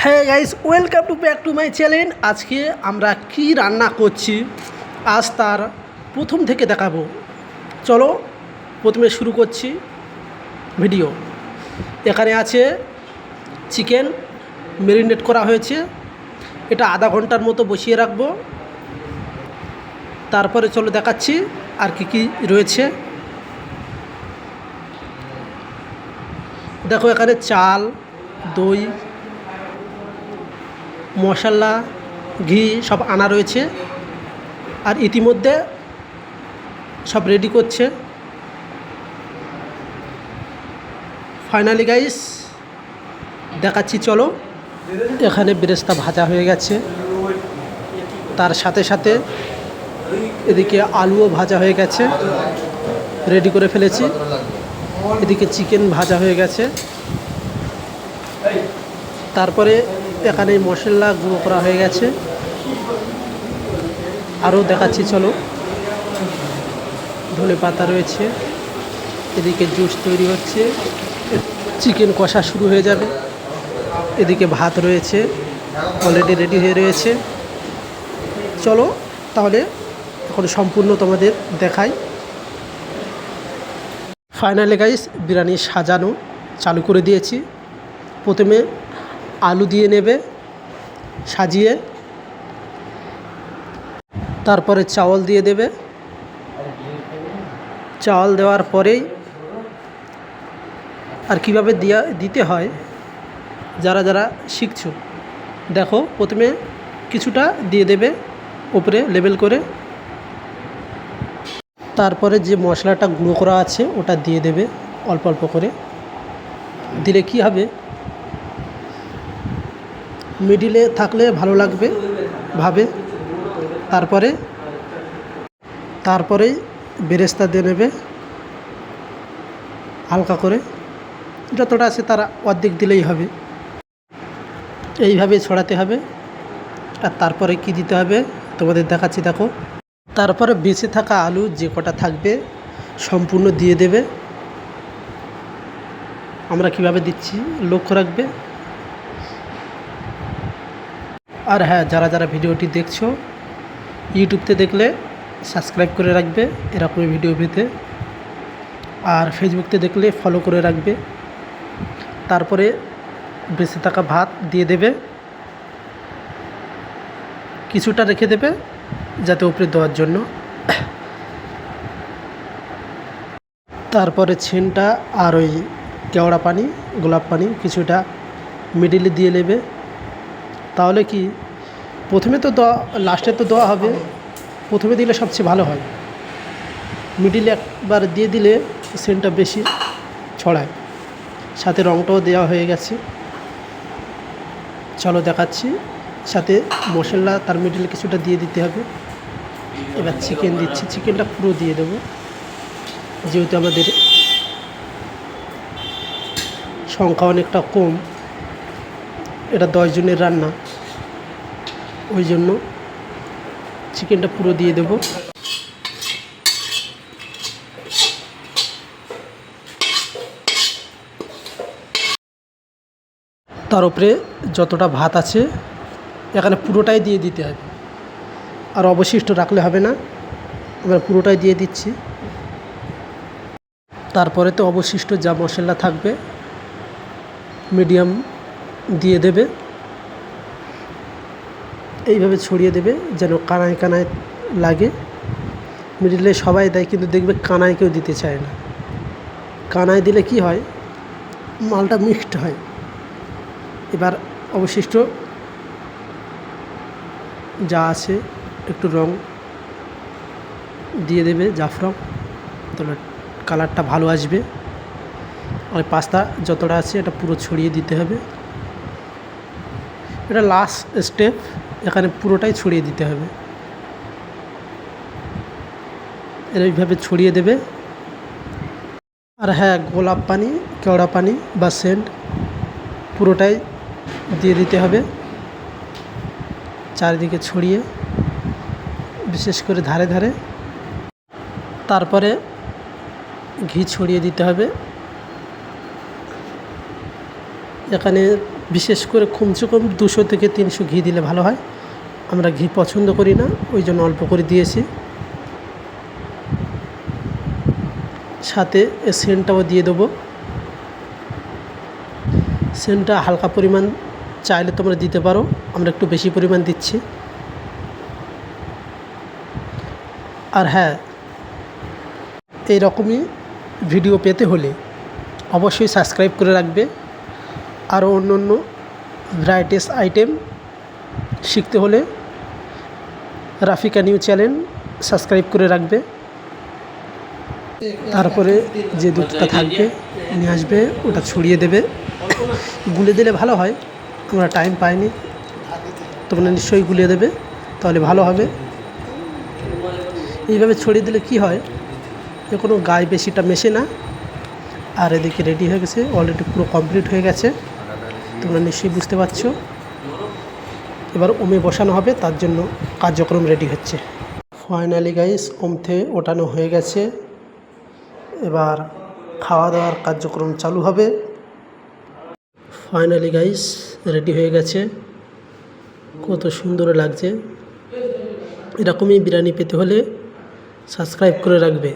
হ্যাঁ guys, welcome back to my channel. আজকে আমরা কি রান্না করছি আজ তার প্রথম থেকে দেখাবো। চলো প্রথমে শুরু করছি ভিডিও। এখানে আছে চিকেন, ম্যারিনেট করা হয়েছে। এটা আধা ঘন্টার মতো বসিয়ে রাখবো। তারপরে চলো দেখাচ্ছি আর কি রয়েছে। দেখো এখানে চাল, দই, মশলা, ঘি সব আনা রয়েছে। আর ইতিমধ্যে সব রেডি করছে। ফাইনালি গাইস দেখাচ্ছি, চলো। এখানে বেরেস্তা ভাজা হয়ে গেছে, তার সাথে সাথে এদিকে আলুও ভাজা হয়ে গেছে, রেডি করে ফেলেছি। এদিকে চিকেন ভাজা হয়ে গেছে। তারপরে এখানে মশলা গুঁড়ো করা হয়ে গেছে। আরও দেখাচ্ছি, চলো। ধনে পাতা রয়েছে, এদিকে জুস তৈরি হচ্ছে, চিকেন কষা শুরু হয়ে যাবে। এদিকে ভাত রয়েছে, অলরেডি রেডি হয়ে রয়েছে। চলো তাহলে এখন সম্পূর্ণ তোমাদের দেখাই। ফাইনালি গাইস বিরিয়ানি সাজানো চালু করে দিয়েছি। প্রথমে আলু দিয়ে নেবে সাজিয়ে, তারপরে চাউল দিয়ে দেবে। চাউল দেওয়ার পরেই আর কীভাবে দিতে হয় যারা যারা শিখছো দেখো, প্রথমে কিছুটা দিয়ে দেবে উপরে লেবেল করে। তারপরে যে মশলাটা গুঁড়ো করা আছে ওটা দিয়ে দেবে অল্প অল্প করে। দিলে কি হবে, মিডিলে থাকলে ভালো লাগবে ভাবে। তারপরেই বেরেস্তা দিয়ে নেবে হালকা করে, যতটা আছে তার অর্ধেক দিলেই হবে। এইভাবে ছড়াতে হবে। আর তারপরে কি দিতে হবে তোমাদের দেখাচ্ছি, দেখো। তারপরে বেঁচে থাকা আলু যে কটা থাকবে সম্পূর্ণ দিয়ে দেবে। আমরা কিভাবে দিচ্ছি লক্ষ্য রাখবে। আর হ্যাঁ, যারা যারা ভিডিওটি দেখছো ইউটিউবতে দেখলে সাবস্ক্রাইব করে রাখবে এরকমই ভিডিও পেতে। আর ফেসবুকতে দেখলে ফলো করে রাখবে। তারপরে বেঁচে থাকা ভাত দিয়ে দেবে, কিছুটা রেখে দেবে যাতে উপরে দেওয়ার জন্য। তারপরে ছেনটা আর ওই কেওড়া পানি, গোলাপ পানি কিছুটা মিডিলে দিয়ে নেবে। তাহলে কি প্রথমে তো দেওয়া, লাস্টে তো দেওয়া হবে, প্রথমে দিলে সবচেয়ে ভালো হয়। মিডিলে একবার দিয়ে দিলে সেন্টটা বেশি ছড়ায়। সাথে রঙটাও দেওয়া হয়ে গেছে, চলো দেখাচ্ছি। সাথে মশলা তার মিডিলে কিছুটা দিয়ে দিতে হবে। এবার চিকেন দিচ্ছি, চিকেনটা পুরো দিয়ে দেবো যেহেতু আমাদের সংখ্যা অনেকটা কম, এটা 10 জনের রান্না, ওই জন্য চিকেনটা পুরো দিয়ে দেব। তার উপরে যতটা ভাত আছে এখানে পুরোটাই দিয়ে দিতে হবে, আর অবশিষ্ট রাখলে হবে না। আমরা পুরোটাই দিয়ে দিচ্ছি। তারপরে তো অবশিষ্ট যা মশলা থাকবে মিডিয়াম দিয়ে দেবে। এইভাবে ছড়িয়ে দেবে যেন কানায় কানায় লাগে। মিডিলে সবাই দেয় কিন্তু দেখবে কানায় কেউ দিতে চায় না। কানায় দিলে কি হয়, মালটা মিক্সড হয়। এবার অবশিষ্ট যা আছে একটু রং দিয়ে দেবে, জাফরান, তাহলে কালারটা ভালো আসবে। আর পাস্তা যতটা আছে এটা পুরো ছড়িয়ে দিতে হবে। এটা লাস্ট স্টেপ, এখানে পুরোটাই ছড়িয়ে দিতে হবে। এইভাবে ছড়িয়ে দেবে। আর হ্যাঁ, গোলাপ পানি, কেওড়া পানি বা সেন্ট পুরোটাই দিয়ে দিতে হবে চারিদিকে ছড়িয়ে, বিশেষ করে ধারে ধারে। তারপরে ঘি ছড়িয়ে দিতে হবে। এখানে বিশেষ করে কমসে কম 200 থেকে 300 ঘি দিলে ভালো হয়। আমরা ঘি পছন্দ করি না, ওই জন্য অল্প করে দিয়েছি। সাথে সেন্টটাও দিয়ে দেবো। সেন্টটা হালকা পরিমাণ চাইলে তোমরা দিতে পারো, আমরা একটু বেশি পরিমাণ দিচ্ছি। আর হ্যাঁ, এই রকমই ভিডিও পেতে হলে অবশ্যই সাবস্ক্রাইব করে রাখবে। আরও অন্য অন্য ভ্যারাইটিস আইটেম শিখতে হলে রাফিকা নিউ চ্যানেল সাবস্ক্রাইব করে রাখবে। তারপরে যে দুধটা থাকবে নিয়ে আসবে, ওটা ছড়িয়ে দেবে। গুলে দিলে ভালো হয়, আমরা টাইম পাইনি, তোমরা নিশ্চয়ই গুলিয়ে দেবে, তাহলে ভালো হবে। এইভাবে ছড়িয়ে দিলে কি হয়, যে কোনো গায়ে বেশিটা মেশে না। আর এদিকে রেডি হয়ে গেছে, অলরেডি পুরো কমপ্লিট হয়ে গেছে, তোমরা নিশ্চয়ই বুঝতে পারছো। এবার ওমে বসানো হবে, তার জন্য কার্যক্রম রেডি হচ্ছে। ফাইনালি গাইস, ওম থেকে ওঠানো হয়ে গেছে। এবার খাওয়া দাওয়ার কার্যক্রম চালু হবে। ফাইনালি গাইস রেডি হয়ে গেছে, কত সুন্দর লাগছে। এরকমই বিরিয়ানি পেতে হলে সাবস্ক্রাইব করে রাখবে।